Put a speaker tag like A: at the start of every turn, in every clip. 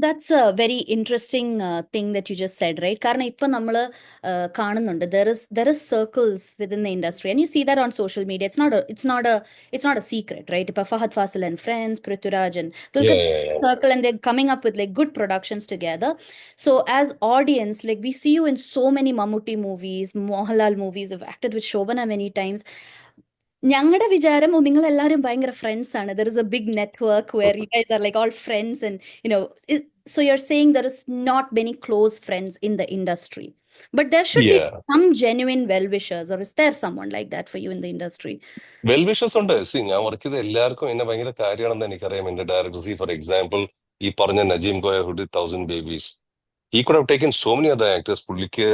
A: That's a very interesting thing that you just said, right? കാരണം ഇപ്പൊ നമ്മൾ കാണുന്നുണ്ട് there is circles within the industry, and you see that on social media. It's not a secret, right? ഇപ്പൊ Fahad Fasil and friends, Prithviraj and
B: Yeah,
A: Dulquer
B: yeah, yeah.
A: circle, and they're coming up with like good productions together. So as audience, like we see you in so many Mammootty movies, Mohanlal movies. You've acted with Shobana many times. ഞങ്ങളുടെ വിചാരം നിങ്ങൾ എല്ലാവരും ഭയങ്കര friends ആണ്. There is a big network where you guys are like all friends, and so you're saying there is not many close friends in the industry, but there should be
B: Yeah.
A: some genuine well-wishers, or is there someone like that for you in the industry?
B: Well wishes ഉണ്ട്. ഞാൻ work ചെയ്ത എല്ലാവർക്കും എന്നെ ഭയങ്കര കാര്യമാണെന്ന് എനിക്കറിയാം. എന്റെ director, for example, ഈ പറഞ്ഞ Najeem Koya who did 1000 babies, he could have taken so many other actors. പുള്ളിക്ക്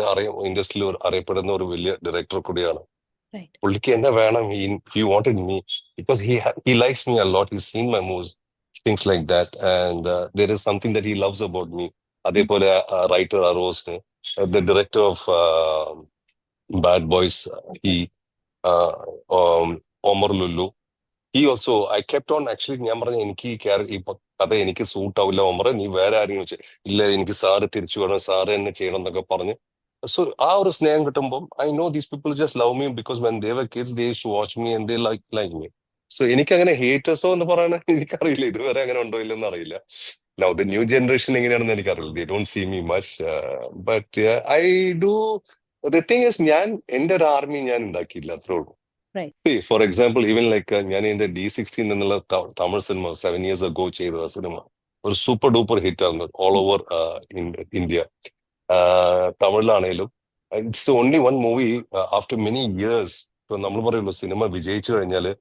B: ഇൻഡസ്ട്രിയിൽ അറിയപ്പെടുന്ന ഒരു വലിയ ഡയറക്ടർ കൂടിയാണ്.
A: Right.
B: പുള്ളിക്ക് എന്നെ വേണം. He wanted me because he likes me a lot. He seen my moves, things like that, and there is something that he loves about me. അതേപോലെ റൈറ്റർ അറോസ്, the director of bad boys, he Omar Lulu, he also, I kept on actually. ഞാൻ പറഞ്ഞ എനിക്ക് ഈ കഥ എനിക്ക് suit ആവില്ല ഒമർ, നീ വേറെ ആരെങ്കിലും വെച്ച്. ഇല്ല, എനിക്ക് സാറ് തിരിച്ചു വേണം, സാറ് എന്നെ ചെയ്യണം എന്നൊക്കെ പറഞ്ഞ്. സോ ആ ഒരു സ്നേഹം കിട്ടുമ്പോൾ I know these people just love me because when they were kids they used to watch me and they like me. So എനിക്ക് അങ്ങനെ ഹേറ്റേഴ്സോ എന്ന് പറയണ എനിക്കറിയില്ല, ഇതുവരെ അങ്ങനെ ഉണ്ടോ ഇല്ലെന്ന് അറിയില്ല. Now the new generation എങ്ങനെയാണെന്ന് എനിക്കറിയില്ല. They don't see me much, but I do. The thing is, എന്റെ ഒരു ആർമി ഞാൻ ഉണ്ടാക്കിയില്ല, അത്രേ ഉള്ളൂ.
A: Right.
B: See, for example, even like ഞാൻ in the D16 എന്നുള്ള തമിഴ് സിനിമ 7 years ago ചെയ്ത സിനിമ ഒരു സൂപ്പർ ഡൂപ്പർ ഹിറ്റ് ആണ് ഓൾ ഓവർ ഇന്ത്യ. തമിഴിലാണേലും it's only one movie after many years. ഇപ്പൊ നമ്മൾ പറയുള്ളൂ സിനിമ വിജയിച്ചു കഴിഞ്ഞാല്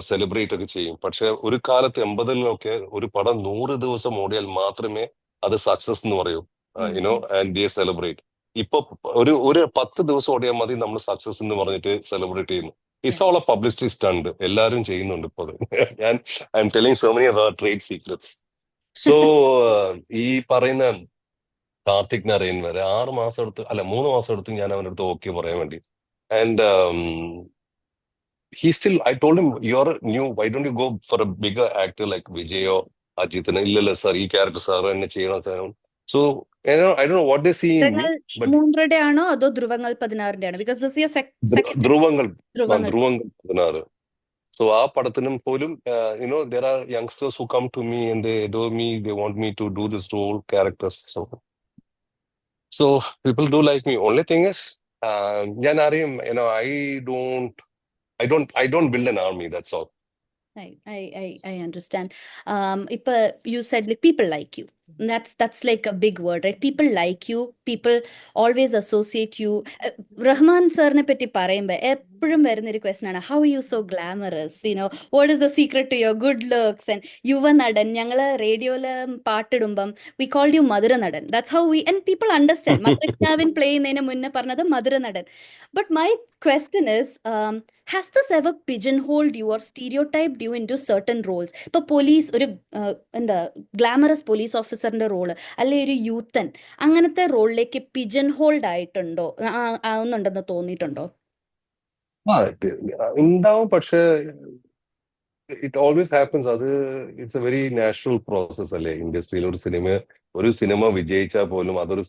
B: സെലിബ്രേറ്റ് ഒക്കെ ചെയ്യും. പക്ഷെ ഒരു കാലത്ത് 80-ലൊക്കെ ഒരു പടം 100 ദിവസം ഓടിയാൽ മാത്രമേ അത് സക്സസ് എന്ന് പറയൂ. And they celebrate. ഇപ്പൊ ഒരു 10 ദിവസം ഓടിയാൽ മതി നമ്മൾ സക്സസ് എന്ന് പറഞ്ഞിട്ട് സെലിബ്രേറ്റ് ചെയ്യുന്നു. It's all A publicity stunt. എല്ലാവരും ചെയ്യുന്നുണ്ട് ഇപ്പൊ അത്. I M telling so many trade secrets. So ഈ പറയുന്ന കാർത്തിക് നരയൻ വരെ 6 മാസം എടുത്ത്, അല്ല 3 മാസം എടുത്ത് ഞാൻ അവൻ്റെ അടുത്ത് ഓക്കെ പറയാൻ വേണ്ടി. And he still, I told him, you're new, why don't you go for a bigger actor like Vijay or Ajit? ഇല്ലല്ല സാർ, ഈ ക്യാരക്ടർ സാർ എന്നെ ചെയ്യണം. So I don't know what they see in me, but
A: 3 ആണോ അതോ ധ്രുവങ്ങൾ 16 ആണോ? Because this is your second
B: ധ്രുവങ്ങൾ
A: ധ്രുവങ്ങൾ.
B: 16. So ആ പടത്തിനും പോലും there are youngsters who come to me and they adore me, they want me to do this role characters. So people do like me. Only thing is, ഞാൻ ആരെയും I don't build an army, that's all.
A: I understand. You said like people like you. That's like a big word, right? People like you. People always associate you. Rahman sirne പറ്റി പറയുമ്പോൾ എപ്പോഴും വരുന്ന ഒരു question ആണ്, how are you so glamorous? What is the secret to your good looks? And യുവനടൻ, ഞങ്ങള് റേഡിയോയില് പാട്ടിടുമ്പം we called you മധുരനടൻ. That's how and people understand. മധുരക്കിനാവിൻ പ്ലേ ചെയ്യുന്നതിന് മുന്നേ പറഞ്ഞത് മധുരനടൻ. But my question is, has this ever pigeonholed you or stereotyped you into certain roles? ഇപ്പൊ പോലീസ് ഒരു എന്താ ഗ്ലാമറസ് പോലീസ് ഓഫീസറിന്റെ റോള്, അല്ലെ ഒരു യൂത്തൻ, അങ്ങനത്തെ റോളിലേക്ക് പിജൻ ഹോൾഡ് ആയിട്ടുണ്ടോ, ആവുന്നുണ്ടെന്ന് തോന്നിയിട്ടുണ്ടോ?
B: ഉണ്ടാവും, പക്ഷെ ഇറ്റ് ഓൾവേസ് ഹാപ്പൻസ്. അത് it's a very natural process അല്ലേ ഇൻഡസ്ട്രിയിൽ. ഒരു സിനിമ വിജയിച്ചാൽ പോലും അതൊരു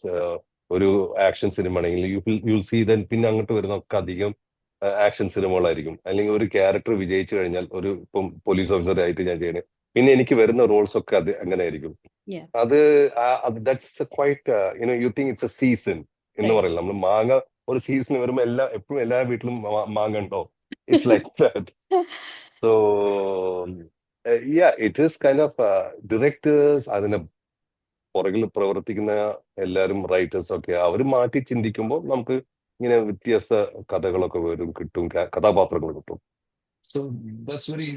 B: ഒരു ആക്ഷൻ സിനിമ ആണെങ്കിൽ യു സീ ദെൻ പിന്നെ അങ്ങോട്ട് വരുന്നൊക്കെ അധികം ആക്ഷൻ സിനിമകളായിരിക്കും. അല്ലെങ്കിൽ ഒരു ക്യാരക്ടർ വിജയിച്ചു കഴിഞ്ഞാൽ, ഇപ്പം പോലീസ് ഓഫീസർ ആയിട്ട് ഞാൻ ചെയ്യണേ, പിന്നെ എനിക്ക് വരുന്ന റോൾസ് ഒക്കെ അത് അങ്ങനെ ആയിരിക്കും. അത് that's quite you think it's A season എന്ന് പറയില്ല നമ്മൾ. മാങ്ങ ഒരു സീസൺ വരുമ്പോ എപ്പോഴും എല്ലാ വീട്ടിലും മാങ്ങ ഉണ്ടോ? It's like that. So it is kind of directors, അതിനെ പുറകിൽ പ്രവർത്തിക്കുന്ന എല്ലാവരും റൈറ്റേഴ്സ് ഒക്കെ അവർ മാറ്റി ചിന്തിക്കുമ്പോൾ നമുക്ക് ഇങ്ങനെ വ്യത്യസ്ത കഥകളൊക്കെ കിട്ടും, കഥാപാത്രങ്ങൾ കിട്ടും. So that's very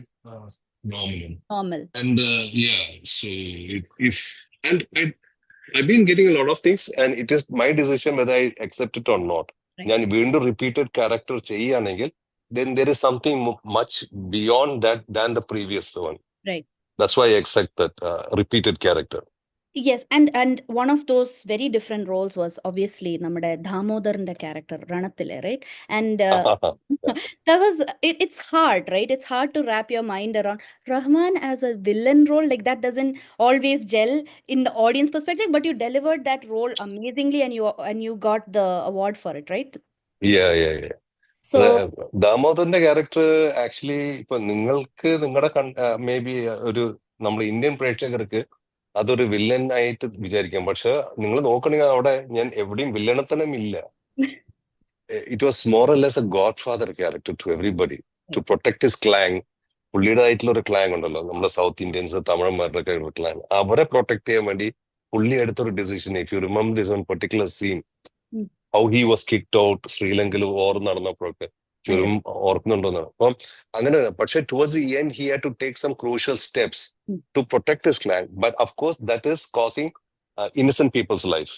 A: normal.
B: And so I've been getting a lot of things, and it is my decision whether I accept it or not. ഞാൻ വീണ്ടും റിപ്പീറ്റഡ് ക്യാരക്ടർ ചെയ്യുകയാണെങ്കിൽ then there is something much beyond that than the previous one.
A: Right.
B: That's why I accept that repeated character.
A: Yes, and one of those very different roles was obviously നമ്മുടെ ദാമോദറിന്റെ character രണത്തിലെ, right? And that was it's hard, right? It's hard to wrap your mind around Rahman as a villain role. Like that doesn't always gel in the audience perspective, but you delivered that role amazingly, and you got the award for it, right?
B: Yeah, yeah, yeah. അല്ല,
A: So
B: ദാമോദറിന്റെ character actually ഇപ്പൊ നിങ്ങൾക്ക് നിങ്ങളുടെ may be ഒരു നമ്മൾ Indian പ്രേക്ഷകർക്ക് അതൊരു villain ആയിട്ട് വിചാരിക്കാം. പക്ഷെ നിങ്ങൾ നോക്കണെങ്കിൽ അവിടെ ഞാൻ എവിടെയും വില്ലനത്തനം ഇല്ല. It was more or less a godfather character to everybody to protect his clan. പുള്ളിയുടേതായിട്ടുള്ള ഒരു ക്ലാങ് ഉണ്ടല്ലോ, നമ്മുടെ സൗത്ത് ഇന്ത്യൻസ് തമിഴന്മാരുടെ ഒക്കെ ഒരു ക്ലാങ്, അവരെ പ്രൊട്ടക്ട് ചെയ്യാൻ വേണ്ടി പുള്ളി എടുത്തൊരു decision. If you remember this one particular scene,
A: mm,
B: how he was kicked out ശ്രീലങ്കയിൽ വാർ നടന്നപ്പോഴൊക്കെ
A: I
B: ചുരും ഓർക്കുന്നുണ്ടോന്നാണ്. അപ്പം അങ്ങനെ, പക്ഷെ towards the end he had to take some crucial steps
A: mm,
B: to protect his clan. But of course that is causing innocent people's life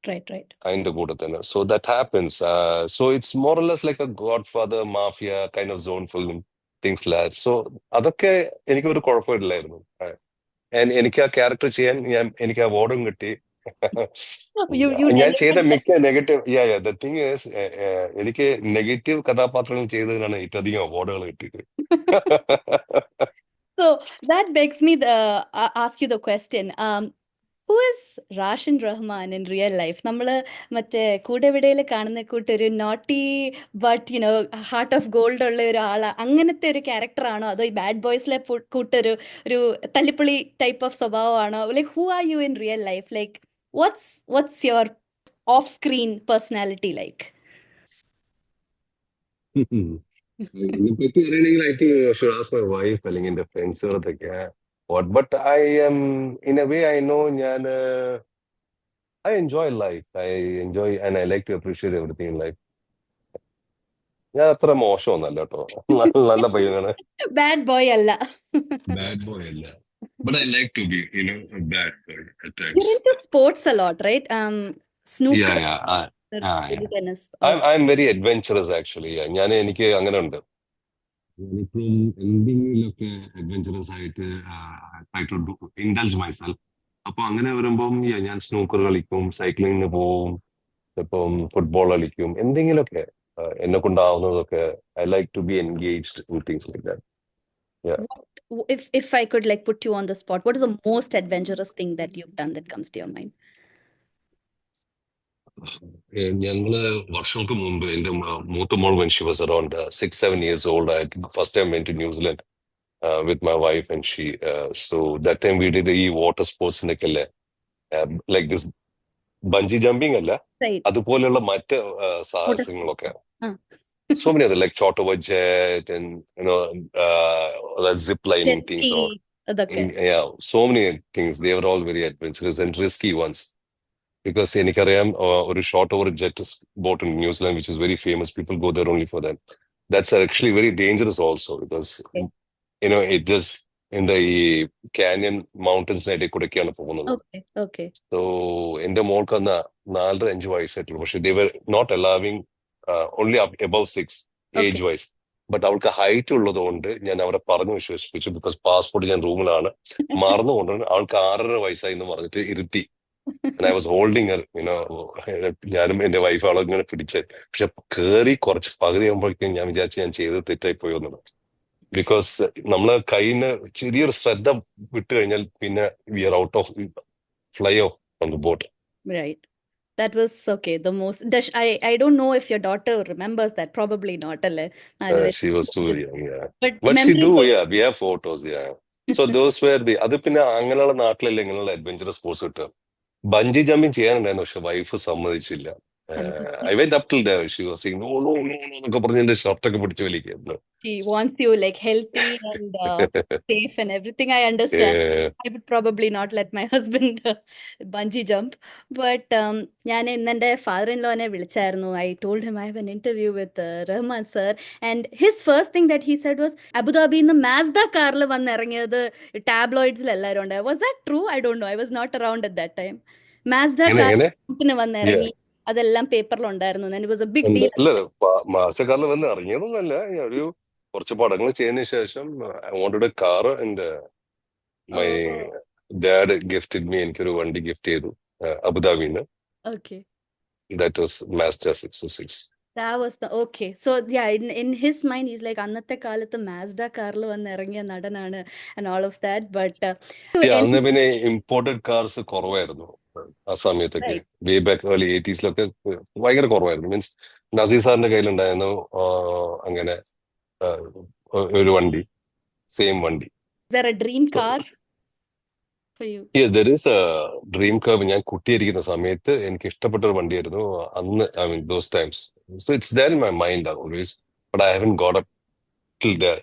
A: right.
B: അതിന്റെ കൂടെ തന്നെ. So that happens. So it's more or less like a godfather mafia kind of zone film things like. So അതൊക്കെ എനിക്കൊരു കുഴപ്പമില്ലായിരുന്നു. എനിക്ക് ആ character ചെയ്യാൻ എനിക്ക് അവാർഡും കിട്ടി.
A: You
B: ഞാൻ ചെയ്ത
A: delivered
B: മിക്ക നെഗറ്റീവ് ദ തിങ് ഈസ്, എനിക്ക് നെഗറ്റീവ് കഥാപാത്രങ്ങൾ ചെയ്തതിനാണ് ഏറ്റവും അധികം അവാർഡുകൾ കിട്ടിയത്.
A: So that begs me ask you the question. Who is Rashin Rahman in real life? നമ്മള് മറ്റേ കൂടെവിടയിൽ കാണുന്ന കൂട്ടൊരു naughty but heart of gold ഉള്ള ഒരാളാ, അങ്ങനത്തെ ഒരു ക്യാരക്ടർ ആണോ, അതോ ഈ ബാഡ് ബോയ്സിലെ കൂട്ടൊരു ഒരു തല്ലിപ്പൊളി ടൈപ്പ് ഓഫ് സ്വഭാവമാണോ? Like who are you in real life? Like what's your off screen personality like?
B: ഇതിനെപ്പറ്റി അറിയണമെങ്കിൽ I think you should ask my wife അല്ലെങ്കിൽ എന്റെ ഫ്രണ്ട്സുകളൊക്കെ. But I am in a way I know, ഞാൻ I enjoy life. I enjoy and I like to appreciate everything in life. ഞാൻ അത്ര മോശമൊന്നല്ല കേട്ടോ, നല്ല പയ്യനാണ്.
A: ബാഡ് ബോയ് അല്ല.
B: ബാഡ് ബോയ് അല്ല, but I like to be, a bad boy at times.
A: You're into sports a lot, right? Snooker,
B: Yeah, yeah.
A: table
B: Yeah.
A: tennis.
B: I'm very adventurous actually. എനിക്ക് അങ്ങനെ ഉണ്ട്. ഞാനിപ്പം എന്തെങ്കിലുമൊക്കെ അഡ്വഞ്ചറസ് ആയിട്ട് try to indulge myself. അപ്പൊ അങ്ങനെ വരുമ്പം ഞാൻ സ്നൂക്കർ കളിക്കും, സൈക്ലിങ്ങിന് പോവും, ഇപ്പം ഫുട്ബോൾ കളിക്കും, എന്തെങ്കിലുമൊക്കെ എന്നെ കൊണ്ടാവുന്നതൊക്കെ. I like to be engaged in things like that.
A: If I could like put you on the spot, what is the most adventurous thing that you've done that comes to your mind?
B: ഞങ്ങള് വർഷങ്ങൾക്ക് മുമ്പ് എന്റെ മൂത്ത മോൾ, when she was around 6-7 years old, I first time went to New Zealand with my wife and she. So that time we did ഈ water സ്പോർട്സിനൊക്കെ അല്ലേ, like this bungee jumping അല്ല,
A: Right.
B: അതുപോലെയുള്ള മറ്റ്
A: What is
B: സാഹസങ്ങളൊക്കെ. So many other like Chottawa jet and the zip lining
A: jet
B: things or
A: ski? അതൊക്കെ.
B: yeah, so many things. They were all very adventurous and risky ones. Because എനിക്കറിയാം ഒരു short over jet boat in New Zealand which is very famous. People go there only for that. That's actually very dangerous also because
A: Okay.
B: it just in the canyon mountains ഇടയിൽ കൂടെയൊക്കെയാണ് പോകുന്നത്.
A: Okay.
B: So എന്റെ മോൾക്ക് അന്ന് 4-5 വയസ്സായിട്ടുള്ളൂ. പക്ഷെ they were not allowing only up above 6 age
A: Okay.
B: wise. But അവൾക്ക് height ഉള്ളത് കൊണ്ട് ഞാൻ അവരെ പറഞ്ഞു വിശ്വസിപ്പിച്ചു. ബിക്കോസ് പാസ്പോർട്ട് ഞാൻ റൂമിലാണ് മറന്നുകൊണ്ട് അവൾക്ക് 6.5 വയസ്സായി എന്ന് പറഞ്ഞിട്ട് ഇരുത്തി. And I was holding her, ഞാനും എന്റെ വൈഫ് അവളെ ഇങ്ങനെ പിടിച്ച്. പക്ഷെ കേറി കുറച്ച് പകുതി ആകുമ്പോഴേക്കും ഞാൻ വിചാരിച്ചു ഞാൻ ചെയ്ത് തെറ്റായി പോയെന്നുള്ളത്. ബിക്കോസ് നമ്മള് കയ്യിന്ന് ചെറിയൊരു ശ്രദ്ധ വിട്ടു കഴിഞ്ഞാൽ പിന്നെ we are out of fly of on the boat.
A: Right. That was okay. The most. I don't know if your daughter remembers that. Probably not. അല്ലേ?
B: She was too young, yeah.
A: But
B: But she do,
A: memorable.
B: yeah. We have photos, yeah. So those were അത് പിന്നെ അങ്ങനെയുള്ള നാട്ടിലല്ലേ ഇങ്ങനെയുള്ള adventurous sports കിട്ടുക. Bungee jumping ചെയ്യാനുണ്ടായിരുന്നു, പക്ഷെ wife സമ്മതിച്ചില്ല. I went up till there. She was saying, no, no, no, no, എന്നൊക്കെ പറഞ്ഞ് എന്റെ ഷർട്ടൊക്കെ പിടിച്ചു വലിക്കുന്നു.
A: She wants you like healthy and safe and everything. I understand. I would probably not let my husband bungee jump. But ഞാൻ ഇന്ന് എൻ്റെ father-in-lawനെ വിളിച്ചായിരുന്നു. I told him I have an interview with Rahman sir. And his first thing that he said was, Abu Dhabi in the Mazda കാറിൽ വന്ന് ഇറങ്ങിയത് ടാബ്ലോയിഡ്സിൽ എല്ലാവരും ഉണ്ട്. Was that true? I don't know. I was not around at that time. Mazda കാറിന് വന്ന് ഇറങ്ങി, അതെല്ലാം പേപ്പറിലുണ്ടായിരുന്നു. And it was a big deal.
B: അല്ല, മാസക്കാരിൽ വന്ന് ഇറങ്ങിയതൊന്നല്ല. ഒരു കുറച്ച് പടങ്ങൾ ചെയ്തതിനു ശേഷം I wanted a car and my dad gifted me, എനിക്കൊരു വണ്ടി ഗിഫ്റ്റ് ചെയ്തു അബുദാബിന്ന്.
A: Okay.
B: That was master 606.
A: That was the okay. So yeah, in his mind, he's like അന്നത്തെ കാലത്ത് മാസ്ഡ കാറിൽ വന്ന് ഇറങ്ങിയ നടനാണ് and all of that. But
B: അന്ന്
A: and
B: പിന്നെ ഇമ്പോർട്ടഡ് കാർസ് കുറവായിരുന്നു ആ സമയത്തൊക്കെ.
A: right,
B: way back early 80s ഭയങ്കര കുറവായിരുന്നു. മീൻസ് നസീർ സാറിന്റെ കയ്യിലുണ്ടായിരുന്നു അങ്ങനെ ആ, ഒരു വണ്ടി, സെയിം വണ്ടി.
A: is there a dream car for you?
B: There is A dream curve. ഞാൻ കുട്ടിയായിരിക്കുന്ന സമയത്ത് എനിക്ക് ഇഷ്ടപ്പെട്ട ഒരു വണ്ടിയായിരുന്നു അന്ന്. I mean those times. So it's there in my mind always, but I haven't got up till there.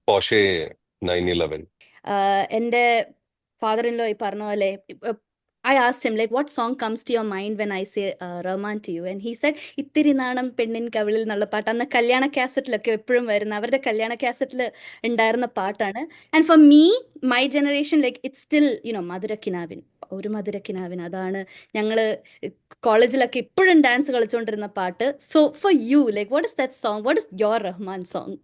B: Porsche 911.
A: എൻ്റെ father-in-law ഈ പറഞ്ഞ പോലെ I asked him like what song comes to your mind when I say Rahman to you, and he said ഇത്തിരി നാണം പെണ്ണിൻ കവിളിൽ എന്നുള്ള പാട്ട് അന്ന് കല്യാണ കാസറ്റിലൊക്കെ എപ്പോഴും വരുന്ന അവരുടെ കല്യാണ കാസറ്റിൽ ഉണ്ടായിരുന്ന പാട്ടാണ്. And for me my generation like it's still മധുരക്കിനാവിൻ, ഒരു മധുരക്കിനാവിൻ, അതാണ് ഞങ്ങള് കോളേജിലൊക്കെ ഇപ്പോഴും ഡാൻസ് കളിച്ചുകൊണ്ടിരുന്ന പാട്ട്. So for you like what is that song, what is your Rahman song?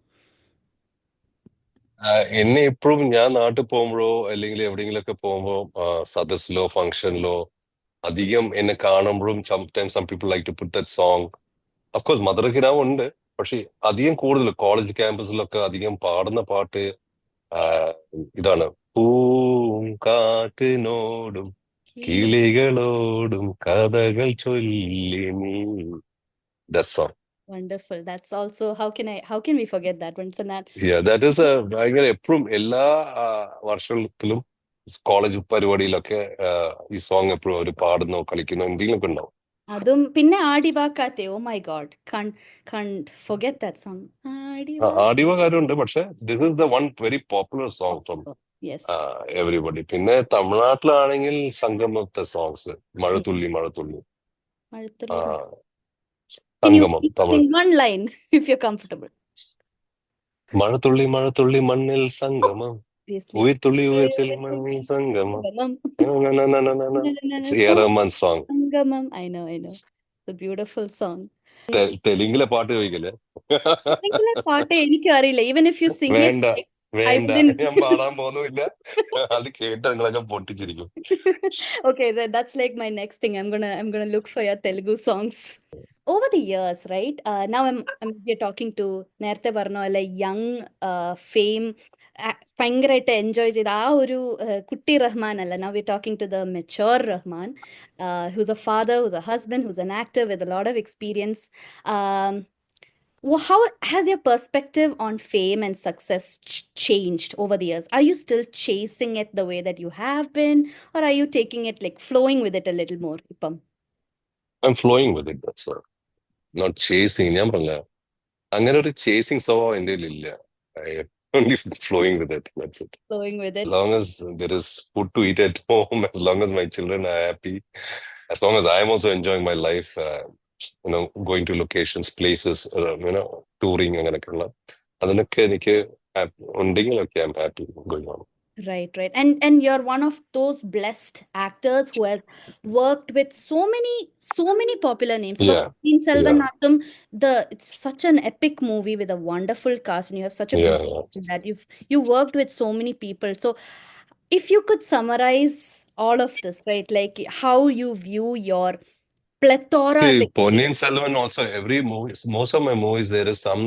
B: എന്നെ എപ്പോഴും ഞാൻ നാട്ടിൽ പോകുമ്പോഴോ അല്ലെങ്കിൽ എവിടെയെങ്കിലുമൊക്കെ പോകുമ്പോ സദസ്സിലോ ഫംഗ്ഷനിലോ അധികം എന്നെ കാണുമ്പോഴും sometimes some people like to put that song. Of course മധുരക്കിനാവ് ഉണ്ട്, പക്ഷെ അധികം കൂടുതൽ കോളേജ് ക്യാമ്പസിലൊക്കെ അധികം പാടുന്ന പാട്ട് ആ, ഇതാണ്. പൂങ്കാറ്റിനോടും കിളികളോടും കഥകൾ ചൊല്ലി നീ. That song.
A: Wonderful. That's also how can we forget that when it's an
B: that is ഭയങ്കര എപ്പോഴും എല്ലാ വർഷത്തിലും കോളേജ് പരിപാടിയിലൊക്കെ ഈ സോങ് എപ്പോഴും അവർ പാടുന്നോ കളിക്കുന്നോ എന്തെങ്കിലുമൊക്കെ ഉണ്ടാവും.
A: അതും പിന്നെ ആടിവാക്കാറ്റെ, oh my god, can't forget that song.
B: ആഡിയോ കാര്യമുണ്ട്, പക്ഷെ this is the one very popular song from
A: Yes.
B: Everybody. പിന്നെ തമിഴ്നാട്ടിലാണെങ്കിൽ സംഗമത്തെ സോങ്സ്, മഴത്തുള്ളി മഴത്തുള്ളി, ആ,
A: Can you
B: സംഗമം Tamil.
A: sing one line if you're comfortable?
B: മഴത്തുള്ളി മഴത്തുള്ളി മണ്ണിൽ സംഗമം,
A: Obviously.
B: ഉയർത്തുള്ളി ഉയർത്തിൽ മണ്ണിൽ സംഗമം.
A: Sangamam.
B: It's A. Rahman song.
A: Sangamam. I know. It's a beautiful song.
B: തെലുങ്കിലെ പാട്ട് ചോദിക്കല്ലേ?
A: തെലുങ്കിലെ പാട്ട് എനിക്കും അറിയില്ല. Even if you sing it,
B: വേണ്ട
A: like, I
B: വേണ്ട,
A: wouldn't.
B: ഞാൻ പാടാൻ പോകുന്നുമില്ല. അത് കേട്ട് നിങ്ങളൊക്കെ പൊട്ടിച്ചിരിക്കും.
A: Okay, that's like my next thing. I'm gonna look for your Telugu songs. Over the years, right? Now we're talking to നേരത്തെ പറഞ്ഞ പോലെ young fame ഭയങ്കരമായിട്ട് എൻജോയ് ചെയ്ത ആ ഒരു കുട്ടി റഹ്മാൻ അല്ല. Now we're talking to the mature Rahman, who's a father, who's a husband, who's an actor with a lot of experience. How has your perspective on fame and success changed over the years? Are you still chasing it the way that you have been, or are you taking it like flowing with it a little more, Ipam?
B: I'm flowing with it. That's all. Not chasing. ഞാൻ പറഞ്ഞ അങ്ങനെ ഒരു chasing സ്വഭാവം എൻ്റെ ഇല്ല. Only flowing with it. That's it.
A: Flowing with it.
B: As long as there is food to eat at home, as long as my children are happy, as long as I am also enjoying my life, going to locations, places, touring അങ്ങനെയൊക്കെയുള്ള അതിനൊക്കെ എനിക്ക് ഉണ്ടെങ്കിലൊക്കെ I'm happy going on.
A: Right. And you're one of those blessed actors who have worked with so many popular names.
B: Yeah.
A: Ponniyin Selvan Athum, it's such an epic movie with a wonderful cast, and you have such a
B: Yeah,
A: beautiful that you worked with so many people. So if you could summarize all of this, right? Like how you view your plethora of experience.
B: Ponniyin Selvan also, every movie, most of my movies, there is some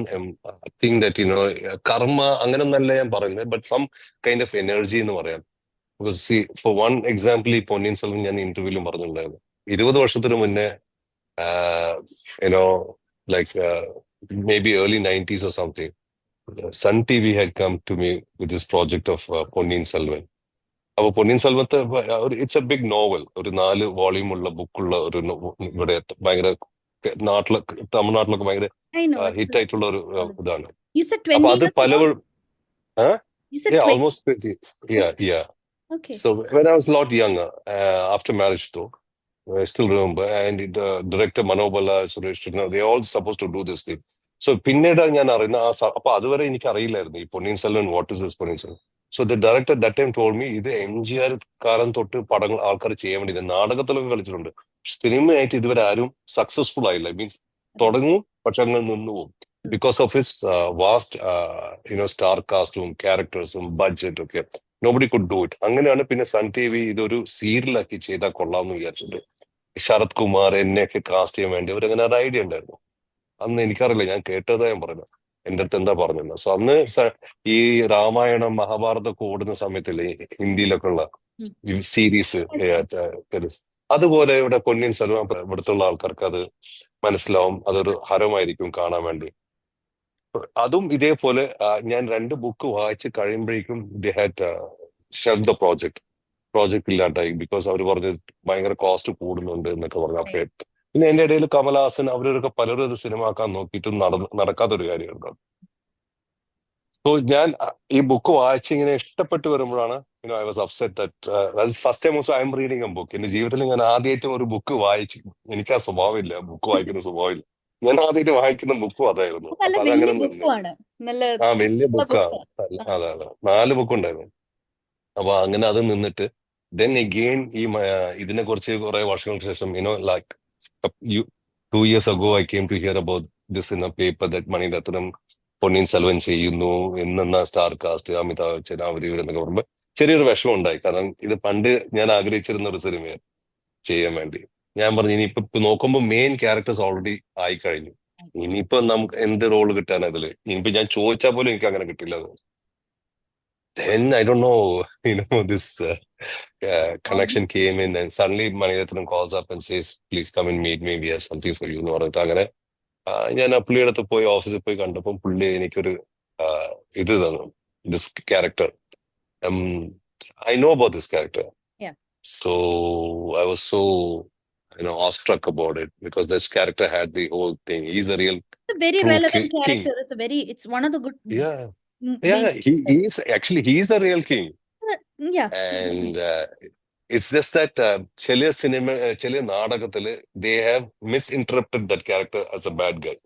B: thing that, karma, അങ്ങനൊന്നല്ല ഞാൻ പറയുന്നത്, but some kind of energy എന്ന് പറയാം. Because see, for one example, ഈ പൊന്നിയിൻ സെൽവൻ ഞാൻ ഇന്റർവ്യൂവിലും പറഞ്ഞിട്ടുണ്ടായിരുന്നു. 20 വർഷത്തിന് മുന്നേ, like maybe early 90s or something, Sun TV had come to me with this project of Ponniyin Selvan. അപ്പൊ പൊന്നിയിൻ സെൽവത്തെ ഇറ്റ്സ് എ ബിഗ് നോവൽ, ഒരു 4 വോളിയൂം ഉള്ള ബുക്കുള്ള ഒരു ഇവിടെ ഭയങ്കര തമിഴ്നാട്ടിലൊക്കെ ഭയങ്കര
A: I know.
B: ഹിറ്റ് ആയിട്ടുള്ള ഒരു ഇതാണ്.
A: You said
B: അപ്പൊ
A: 20
B: അത്
A: years ago?
B: പലവരും
A: You said
B: yeah,
A: 20.
B: almost 20. Yeah.
A: Okay.
B: So when I was a lot younger, after marriage though, I still remember, and the director Manobala, Suresh, they all supposed to do this thing. So പിന്നീടാണ് ഞാൻ അറിയുന്ന അപ്പൊ അതുവരെ എനിക്ക് അറിയില്ലായിരുന്നു ഈ Ponniyin Selvan, what is this Ponniyin Selvan. So the director that time told me, ഇത് MGR കാലം തൊട്ട് പടങ്ങൾ ആൾക്കാർ ചെയ്യാൻ വേണ്ടി നാടകത്തിലൊക്കെ കളിച്ചിട്ടുണ്ട്, സിനിമയായിട്ട് ഇതുവരെ ആരും സക്സസ്ഫുൾ ആയില്ല. മീൻസ് തുടങ്ങും പക്ഷെ അങ്ങനെ നിന്നു പോകും because of it's vast star കാസ്റ്റും ക്യാരക്ടേഴ്സും ബഡ്ജറ്റ് ഒക്കെ. Nobody could do it. അങ്ങനെയാണ് പിന്നെ സൺ ടി വി ഇതൊരു സീരിയലാക്കി ചെയ്താൽ കൊള്ളാമെന്ന് വിചാരിച്ചിട്ട് ശരത് കുമാർ എന്നെയൊക്കെ കാസ്റ്റ് ചെയ്യാൻ വേണ്ടി അവരങ്ങനെ ഒരു ഐഡിയ ഉണ്ടായിരുന്നു. അന്ന് എനിക്കറിയില്ല, ഞാൻ കേട്ടതാ ഞാൻ പറയുന്നത്, എന്റെ അടുത്ത് എന്താ പറഞ്ഞത്. സോ അന്ന് ഈ രാമായണം മഹാഭാരതമൊക്കെ ഓടുന്ന സമയത്തില്ലേ ഹിന്ദിയിലൊക്കെ ഉള്ള
A: ഉം.
B: സീരീസ്, അതുപോലെ ഇവിടെ പൊന്നിയിൻ സെൽവം ഇവിടുത്തുള്ള ആൾക്കാർക്ക് അത് മനസ്സിലാവും, അതൊരു ഹരമായിരിക്കും കാണാൻ വേണ്ടി. അതും ഇതേപോലെ ഞാൻ 2 ബുക്ക് വായിച്ച് കഴിയുമ്പോഴേക്കും they had shelf the project ഇല്ലാണ്ടായി. ബിക്കോസ് അവർ പറഞ്ഞു ഭയങ്കര കോസ്റ്റ് കൂടുന്നുണ്ട് എന്നൊക്കെ പറഞ്ഞു.
A: Right.
B: അപ്പൊ പിന്നെ എന്റെ ഇടയിൽ കമലഹാസൻ അവരൊക്കെ പലരും ഇത് സിനിമ ആക്കാൻ നോക്കിയിട്ടും നടക്കാത്തൊരു കാര്യമാണ്. സോ ഞാൻ ഈ ബുക്ക് വായിച്ച് ഇങ്ങനെ ഇഷ്ടപ്പെട്ട് വരുമ്പോഴാണ് I was upset that first time also I M reading A book. എന്റെ ജീവിതത്തിൽ ഞാൻ ആദ്യമായിട്ടും ഒരു ബുക്ക് വായിച്ച്, എനിക്ക് ആ സ്വഭാവമില്ല, ബുക്ക് വായിക്കുന്ന സ്വഭാവമില്ല. ഞാൻ ആദ്യമായിട്ട് വായിക്കുന്ന ബുക്കും അതായിരുന്നു.
A: നല്ല
B: അപ്പൊ
A: വലിയ
B: അതങ്ങനെ നിന്ന്.
A: ബുക്കുമാണ്. നല്ല
B: ആ വലിയ ബുക്കാണ്.
A: ബുക്സ്.
B: അതെ അതെ, 4 ബുക്ക് ഉണ്ടായിരുന്നു. അപ്പൊ അങ്ങനെ അത് നിന്നിട്ട് ദെൻ എഗെയിൻ ഇതിനെ കുറിച്ച് കുറെ വർഷങ്ങൾക്ക് ശേഷം like 2 years ago I came to hear about this in a paper that Mani Ratnam Ponniyin Selvan ചെയ്യുന്നു എന്ന സ്റ്റാർ കാസ്റ്റ് അമിതാഭ് ബച്ചൻ അവർ ഇവരെന്നൊക്കെ പറയുമ്പോൾ ചെറിയൊരു വിഷമം ഉണ്ടായി. കാരണം ഇത് പണ്ട് ഞാൻ ആഗ്രഹിച്ചിരുന്ന ഒരു സിനിമയാണ് ചെയ്യാൻ വേണ്ടി. ഞാൻ പറഞ്ഞു ഇനിയിപ്പോ നോക്കുമ്പോൾ മെയിൻ ക്യാരക്ടേഴ്സ് ഓൾറെഡി ആയി കഴിഞ്ഞു, ഇനിയിപ്പോ നമുക്ക് എന്ത് റോള് കിട്ടാൻ അതില്, ഇനിയിപ്പോ ഞാൻ ചോദിച്ചാൽ പോലും എനിക്ക് അങ്ങനെ കിട്ടില്ല. Then I don't know, this connection came in, and suddenly Maniratnam calls up and says, "Please come and meet me. We have something for you." എന്ന് പറഞ്ഞിട്ട് അങ്ങനെ ഞാൻ പുള്ളിയുടെ അടുത്ത് പോയി ഓഫീസിൽ പോയി കണ്ടപ്പോൾ പുള്ളി എനിക്കൊരു ഇത് തന്നു, this character. I know about this character.
A: Yeah.
B: So I was so, awestruck about it because this character had the whole thing. He's a real
A: It's a very
B: true
A: relevant
B: king.
A: character. It's one of the good.
B: Yeah.
A: Lead.
B: Yeah, he's a real king.
A: Yeah.
B: And it's just that ചില ചില നാടകത്തില് they have misinterpreted that character as a bad guy.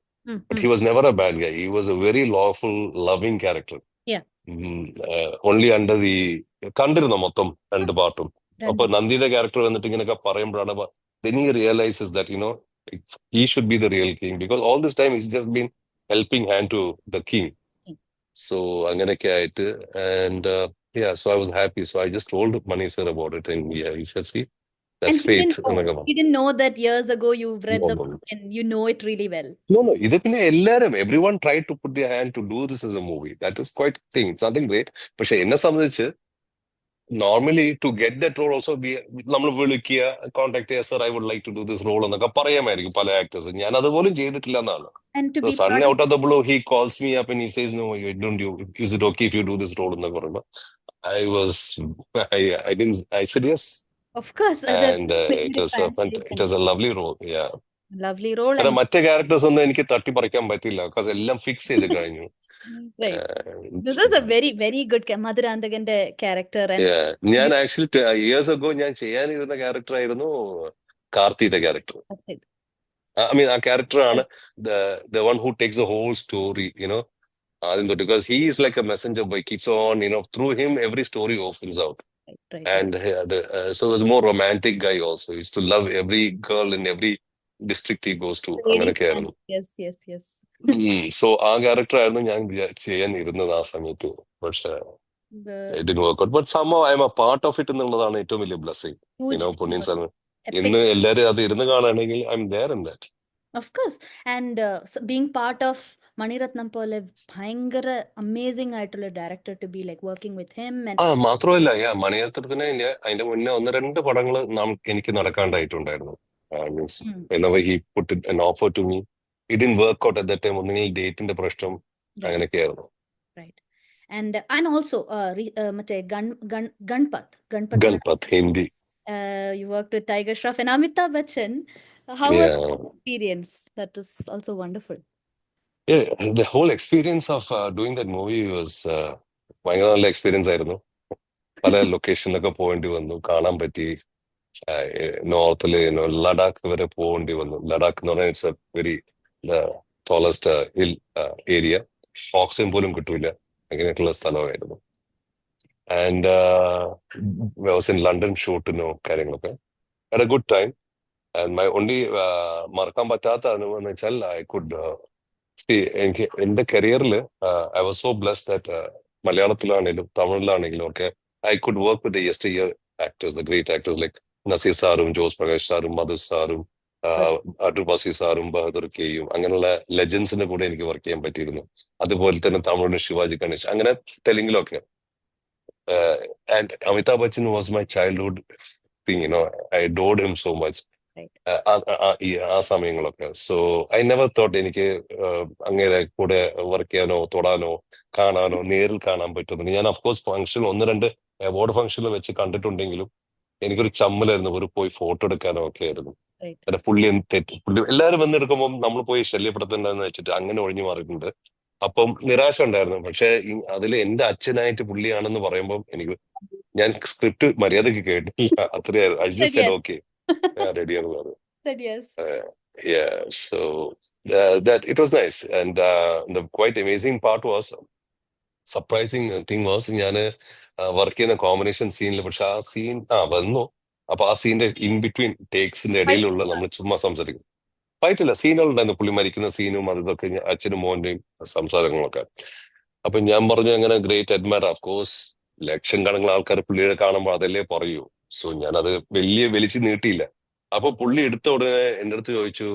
B: But he was never a bad guy. He was a very lawful, loving character.
A: Yeah.
B: Only under the കണ്ടിരുന്നോ മൊത്തം 2 പാർട്ടും? അപ്പൊ നന്ദിയുടെ character വന്നിട്ട് ഇങ്ങനെയൊക്കെ പറയുമ്പോഴാണ് then he realizes that he should be the real king, because all this time he's just been helping hand to the king. So അങ്ങനെയൊക്കെ ആയിട്ട്, and yeah, so I was happy. So I just told Mani sir about it, and yeah, he said, "See, that's
A: And
B: fate." എന്നൊക്കെ
A: he didn't know that years ago you've read the
B: പറഞ്ഞു.
A: book and you know it really well.
B: No, ഇത് പിന്നെ എല്ലാരും, everyone tried to put their hand to do this as a movie. That is quite thing, something great. പക്ഷെ എന്നെ സംബന്ധിച്ച് normally to get that role also നമ്മൾ വിളിക്കുക, contact ചെയ്യുക, sir I would like to do this role എന്നൊക്കെ പറയാമായിരിക്കും പല actors. ഞാൻ അതുപോലും ചെയ്തിട്ടില്ല എന്നാണ്.
A: And to
B: So
A: be
B: suddenly
A: part
B: out of the blue he calls me up and he says, "No, is it okay if you do this role?" എന്നൊക്കെ പറയുമ്പോൾ I said yes.
A: of course,
B: And it was a lovely role. Yeah.
A: lovely role.
B: കാരണം
A: And
B: മറ്റേ characters ഒന്നും എനിക്ക് തട്ടിപ്പറിക്കാൻ പറ്റില്ല, because എല്ലാം fix ചെയ്ത് കഴിഞ്ഞു.
A: right. This is a very, very good Madhurantagante character. And
B: ഞാൻ ആക്ച്വലി ഇയേഴ്സ് അഗോ ഞാൻ ചെയ്യാനിരുന്ന ക്യാരക്ടർ ആയിരുന്നു കാർത്തിയുടെ ക്യാരക്ടർ. I mean, ആ ക്യാരക്ടറാണ് the one who takes the whole story, ആദ്യം തൊട്ട്, because he is like a messenger boy, keeps on, through him every story opens out.
A: Right.
B: And so he was a more romantic guy also. He used to love every girl in every district he goes to. അങ്ങനെയൊക്കെ ആയിരുന്നു.
A: Yes.
B: So ആ character ആയിരുന്നു ഞാൻ ചെയ്യാൻ ഇരുന്നത് ആ സമയത്ത്. പക്ഷേ it didn't work out. But somehow I am a part of it എന്നുള്ളതാണ് ഏറ്റവും വലിയ ബ്ലെസ്സിങ്. പൊന്നിയിൻ സെൽവൻ ഇന്ന് എല്ലാരും അത് ഇരുന്ന് കാണുകയാണെങ്കിൽ I M there in that.
A: Of course. And being part of Maniratnam പോലെ ഭയങ്കര amazing ആയിട്ടുള്ള director to be like working with him.
B: മാത്രമല്ല, മണിരത്നത്തിന് അതിന്റെ മുന്നേ 1-2 പടങ്ങൾ എനിക്ക് നടക്കാണ്ടായിട്ടുണ്ടായിരുന്നു. Means whenever he put an offer to me, it didn't work out at that time. ഒന്നുകിൽ ഡേറ്റിന്റെ പ്രശ്നം, അങ്ങനെയൊക്കെ ആയിരുന്നു.
A: Right. And also മറ്റേ Ganpat
B: Hindi.
A: You worked with Tiger Shroff and Amitabh Bachchan. How was the experience? That is also wonderful.
B: Yeah, the whole experience of doing that movie was ഭയങ്കര നല്ല experience ആയിരുന്നു. പല ലൊക്കേഷനിലൊക്കെ പോകേണ്ടി വന്നു, കാണാൻ പറ്റി. നോർത്തില് ലഡാക്ക് വരെ പോകേണ്ടി വന്നു. ലഡാക്ക് എന്ന് പറഞ്ഞാൽ it's a very tallest hill area, oxygen പോലും കിട്ടൂല, അങ്ങനെയൊക്കെയുള്ള സ്ഥലമായിരുന്നു. ആൻഡ് വാസ് ഇൻ ലണ്ടൻ ഷൂട്ടിനോ കാര്യങ്ങളൊക്കെ. Had a good time. And my only മറക്കാൻ പറ്റാത്ത അനുഭവം എന്ന് വെച്ചാൽ എനിക്ക് എന്റെ കരിയറിൽ I was so blessed that മലയാളത്തിലാണെങ്കിലും തമിഴിലാണെങ്കിലും ഒക്കെ I could work with the yesteryear actors, the great actors like Naseer സാറും ജോസ് പ്രകാശ് സാറും മധു സാറും
A: Good.
B: അടൂർവാസി സാറും ബഹദൂർ കെയും അങ്ങനെയുള്ള ലെജൻസിന്റെ കൂടെ എനിക്ക് വർക്ക് ചെയ്യാൻ പറ്റിയിരുന്നു. അതുപോലെ തന്നെ തമിഴിന് ശിവാജി ഗണേഷ്, അങ്ങനെ തെലുങ്കിലൊക്കെ. And Amitabh Bachchan was my childhood thing, I adored him so much.
A: Right.
B: ആ സമയങ്ങളൊക്കെ. സോ ഐ നെവർ തോട്ട് എനിക്ക് അങ്ങേരെ കൂടെ വർക്ക് ചെയ്യാനോ തൊടാനോ കാണാനോ നേരിൽ കാണാൻ പറ്റുന്നുണ്ട്. ഞാൻ അഫ്കോഴ്സ് ഫംഗ്ഷൻ ഒന്ന് രണ്ട് അവാർഡ് ഫംഗ്ഷനിൽ വെച്ച് കണ്ടിട്ടുണ്ടെങ്കിലും എനിക്കൊരു ചമ്മലായിരുന്നു ഒരു പോയി ഫോട്ടോ എടുക്കാനോ ഒക്കെ ആയിരുന്നു.
A: Right.
B: പിന്നെ പുള്ളി പുള്ളി എല്ലാവരും വന്നെടുക്കുമ്പോൾ നമ്മൾ പോയി ശല്യപ്പെടുത്തണ്ടെന്ന് വെച്ചിട്ട് അങ്ങനെ ഒഴിഞ്ഞു മാറിയിട്ടുണ്ട്. അപ്പം നിരാശ ഉണ്ടായിരുന്നു. പക്ഷെ അതിൽ എന്റെ അച്ഛനായിട്ട് പുള്ളിയാണെന്ന് പറയുമ്പോൾ ഞാൻ സ്ക്രിപ്റ്റ് മര്യാദക്ക് കേട്ടില്ല, അത്രയായിരുന്നു. I
A: Said
B: just said
A: yes.
B: Okay, റെഡിയാണെന്ന് പറഞ്ഞു.
A: Said yes.
B: Yeah, so that it was nice, and the quite amazing part was, surprising thing was, ഞാൻ വർക്ക് ചെയ്യുന്ന കോമ്പിനേഷൻ സീനിൽ, പക്ഷെ ആ സീൻ വന്നു. അപ്പൊ ആ സീന്റെ ഇൻ ബിറ്റ്വീൻ ടേക്സിന്റെ
A: Fight.
B: ഇടയിലുള്ള നമ്മൾ ചുമ്മാ സംസാരിക്കും. ഫൈറ്റില്ല, സീനുകളുണ്ടായിരുന്നു, പുള്ളി മരിക്കുന്ന സീനും അതൊക്കെ, അച്ഛനും മോന്റെയും സംസാരങ്ങളൊക്കെ. അപ്പൊ ഞാൻ പറഞ്ഞു അങ്ങനെ ഗ്രേറ്റ് അഡ്മയർ, ഓഫ് കോഴ്സ് ലക്ഷക്കണക്കിന് ആൾക്കാർ പുള്ളിയെ കാണുമ്പോൾ അതല്ലേ പറയൂ. സോ ഞാനത് വലിച്ചു നീട്ടിയില്ല. അപ്പൊ പുള്ളി എടുത്ത ഉടനെ എന്റെ അടുത്ത് ചോദിച്ചു,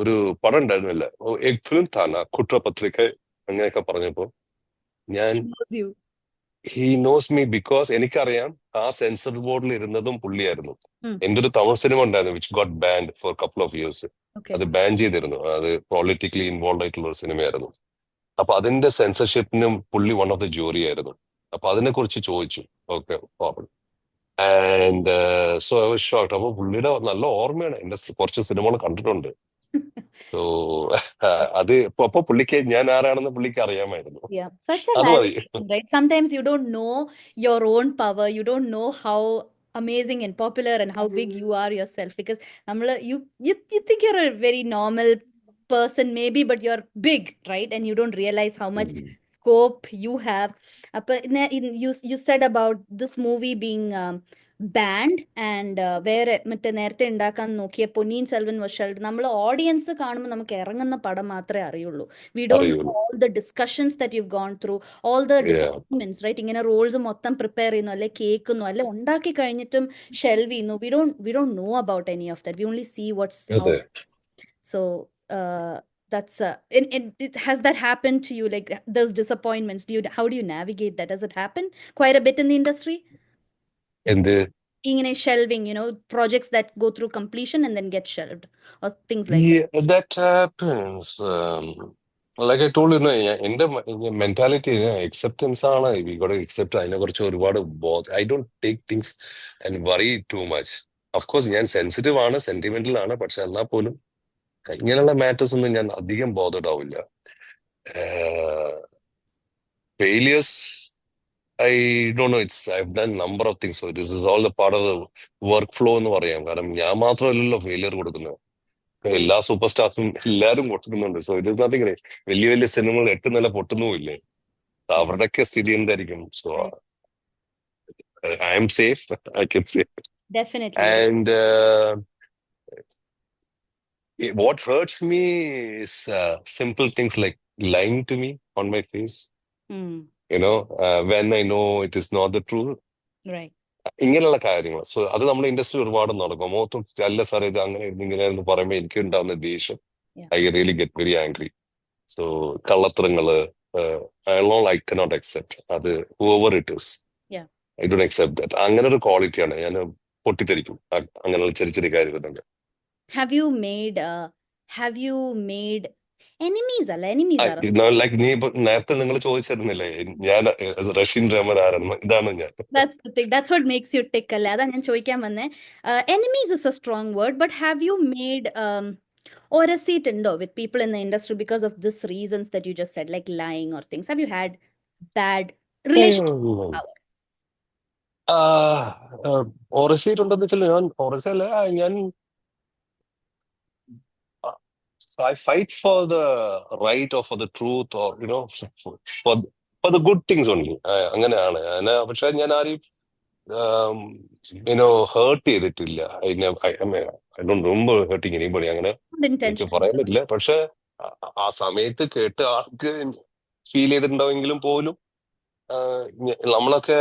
B: ഒരു പടം ഉണ്ടായിരുന്നില്ല, എക് ഫിലിം താന കുറ്റപത്രിക, അങ്ങനെയൊക്കെ പറഞ്ഞപ്പോ ഞാൻ,
A: He knows you.
B: He knows me because എനിക്കറിയാം ആ സെൻസർ ബോർഡിൽ ഇരുന്നതും പുള്ളിയായിരുന്നു.
A: Hmm.
B: എന്റെ ഒരു തമിഴ് സിനിമ ഉണ്ടായിരുന്നു which got banned for couple of years.
A: Okay.
B: അത് ബാൻ ചെയ്തിരുന്നു, അത് പൊളിറ്റിക്കലി ഇൻവോൾവ് ആയിട്ടുള്ള ഒരു സിനിമയായിരുന്നു. അപ്പൊ അതിന്റെ സെൻസർഷിപ്പിനും പുള്ളി വൺ ഓഫ് ദ ജൂറി ആയിരുന്നു. അപ്പൊ അതിനെ കുറിച്ച് ചോദിച്ചു. Okay, and so I was shocked. അപ്പൊ പുള്ളിയുടെ നല്ല ഓർമ്മയാണ്, എന്റെ കുറച്ച് സിനിമകൾ കണ്ടിട്ടുണ്ട്. സോ അത് അപ്പൊ പുള്ളിക്ക് ഞാൻ ആരാണെന്ന് പുള്ളിക്ക് അറിയാമായിരുന്നു.
A: Yeah, such a
B: അത് മതി.
A: validation, right? Sometimes you don't know your own power. You don't know how amazing and popular and how big you are yourself, because you think you're a very normal person maybe, but you're big, right? And you don't realize how much scope you have. You said about this movie being banned, and വേറെ മറ്റേ നേരത്തെ ഉണ്ടാക്കാൻ നോക്കിയ Ponniyin Selvan was shelled. നമ്മൾ audience കാണുമ്പോൾ നമുക്ക് ഇറങ്ങുന്ന പടം മാത്രമേ അറിയുള്ളൂ. വി ഡോണ്ട് നോ
B: അറിയുള്ളൂ.
A: all the discussions that you've gone through, all the
B: Yeah.
A: disappointments, right? ഇങ്ങനെ റോൾസ് മൊത്തം പ്രിപ്പയർ ചെയ്യുന്നു, അല്ലെ കേൾക്കുന്നു, അല്ലെ ഉണ്ടാക്കി കഴിഞ്ഞിട്ടും ഷെൽവ് ചെയ്യുന്നു. We don't know about any of that. We only see what's
B: അതെ.
A: out. So that's has that happened to you, like those disappointments? How do you navigate that? Does it happen quite a bit in the industry?
B: എന്ത്?
A: ഇങ്ങനെ shelving, projects that go through completion and then get shelved or things like that.
B: Yeah, that happens. Like I told you, എന്റെ mentality acceptance ആണ്. We got accept. അതിനെ കുറിച്ച് ഒരുപാട് I don't take things and worry too much. Of course ഞാൻ sensitive ആണ്, sentimental ആണ്, പക്ഷെ എന്നാൽ പോലും ഇങ്ങനെയുള്ള മാറ്റേഴ്സ് ഒന്നും ഞാൻ അധികം ബോധഡ് ആവില്ല. Failures, I don't know, I've done number of things, so this is all the part of the work flow എന്ന് പറയാം. കാരണം ഞാൻ മാത്രമല്ലല്ലോ ഫെയിലിയർ കൊടുക്കുന്നത്, എല്ലാ സൂപ്പർ സ്റ്റാർസും എല്ലാവരും പൊട്ടുന്നുണ്ട്. So it is nothing. വലിയ വലിയ സിനിമകൾ 8 നില പൊട്ടുന്നുമില്ലേ, അവരുടെയൊക്കെ സ്ഥിതി എന്തായിരിക്കും? So I am safe, I can say.
A: Definitely.
B: And what hurts me is simple things like lying to me on my face,
A: Hmm.
B: when I know it is not the truth.
A: Right.
B: ഇങ്ങനെയുള്ള കാര്യങ്ങൾ. So അത് നമ്മുടെ industry ഒരുപാട് നടക്കും. മൊത്തം അല്ല sir ഇത് അങ്ങനെ ഇങ്ങനെ എന്ന് പറയുമ്പോൾ എനിക്ക് ഉണ്ടാവുന്ന ദേഷ്യം,
A: Yeah.
B: I really get very angry. So കള്ളത്തരങ്ങള് ഐ കനോട്ട് അക്സെപ്റ്റ്. അത് whoever it is,
A: Yeah.
B: I don't accept that. അങ്ങനെ ഒരു ക്വാളിറ്റിയാണ്. ഞാൻ പൊട്ടിത്തെറിക്കും അങ്ങനെയുള്ള ചെറിയ ചെറിയ കാര്യത്തിലുണ്ട്.
A: Have you made enemies? Enemies are.
B: Like നീ ഇപ്പൊ നേരത്തെ നിങ്ങൾ ചോദിച്ചിരുന്നില്ലേ ഞാൻ റഷ്യൻ ഡ്രാമർ ആരെന്ന്? ഇതാണ് ഞാൻ.
A: That's the thing. That's what makes you tick. അല്ലേ, അതാ ഞാൻ ചോദിക്കാൻ വന്നേ. Enemies is a strong word, but have you made or a seat with people in the industry because of this reasons that you just said, like lying or things? Have you had bad relationships with power?
B: ഉണ്ടെന്ന് വെച്ചാൽ ഞാൻ ഓറസല്ല, ഞാൻ I fight for the right or for the truth, or for the good things only. അങ്ങനെയാണ്. പക്ഷെ ഞാൻ ആരെയും heart ചെയ്തിട്ടില്ല. I don't remember hurting anybody. അങ്ങനെ
A: Not
B: എനിക്ക്
A: intentionally.
B: പറയാൻ പറ്റില്ല. പക്ഷെ ആ സമയത്ത് കേട്ട ആൾക്ക് ഫീൽ ചെയ്തിട്ടുണ്ടാവെങ്കിലും പോലും നമ്മളൊക്കെ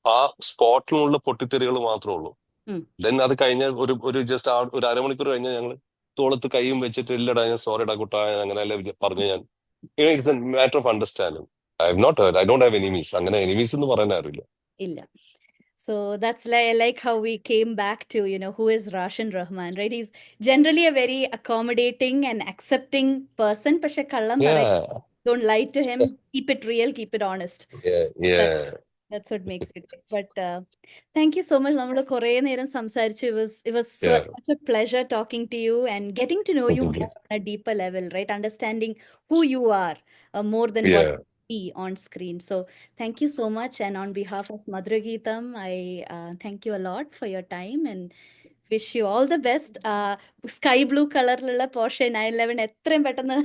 B: ആ സ്പോട്ടിലുള്ള പൊട്ടിത്തെറികൾ മാത്രമേ ഉള്ളൂ.
A: ഉം.
B: ദെൻ അത് കഴിഞ്ഞ ഒരു ജസ്റ്റ് ഒരു അരമണിക്കൂർ കഴിഞ്ഞാൽ ഞങ്ങൾ തോളത്ത് കൈയും വെച്ചിട്ട് ഇല്ലടാ ഞാൻ സോറിടാ കുട്ടാ അങ്ങനെയല്ലേ പറഞ്ഞു ഞാൻ. It's A matter of understanding. I don't have enemies. അങ്ങനെ എനിമീസ് എന്ന് പറയാൻ ആരുമില്ല.
A: ഇല്ല. So that's like how we came back to, who is Roshan Rahman, right? He's generally a very accommodating and accepting person. പക്ഷെ കള്ളം പറയും.
B: Yeah,
A: Don't lie to him. Keep it real. Keep it honest.
B: yeah,
A: That,
B: yeah.
A: that's what makes it. But thank you so much. നമ്മൾ കുറേ നേരം സംസാരിച്ചു. It was
B: Yeah.
A: such a pleasure talking to you and getting to know you more on a deeper level, right? Understanding who you are more than what
B: Yeah.
A: you see on screen. So thank you so much. And on behalf of Madhura Geetam, I thank you a lot for your time and wish you all the best. Sky blue കളറിലുള്ള Porsche 911 എത്രയും പെട്ടെന്ന്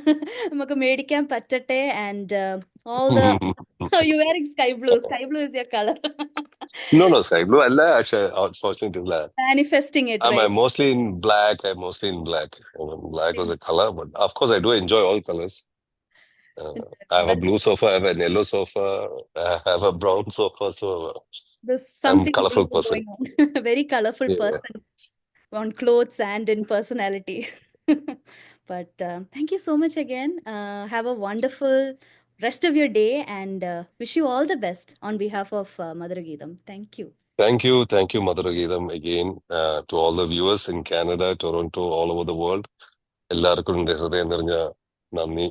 A: നമുക്ക് മേടിക്കാൻ പറ്റട്ടെ. And all the you wearing sky blue. Sky blue is your color.
B: No, sky blue. Actually, unfortunately, black.
A: Manifesting it,
B: I'm
A: right?
B: mostly in black. I'm mostly in black. Black was a color, but of course, I do enjoy all colors. I have a
A: But
B: blue sofa. I have a yellow sofa. I have a brown sofa. So
A: there's
B: I'm a
A: something
B: colorful
A: beautiful
B: person.
A: going on. Very colorful
B: Yeah.
A: person on clothes and in personality. But thank you so much again. Have a wonderful rest of your day and wish you all the best on behalf of Madhura Geetam. Thank you.
B: Thank you, Madhura Geetam, again to all the viewers in Canada, Toronto, all over the world. എല്ലാവർക്കും എൻ്റെ ഹൃദയം നിറഞ്ഞ നന്ദി,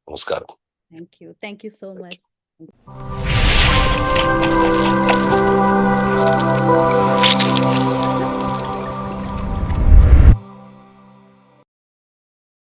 B: നമസ്കാരം.
A: Thank you so much.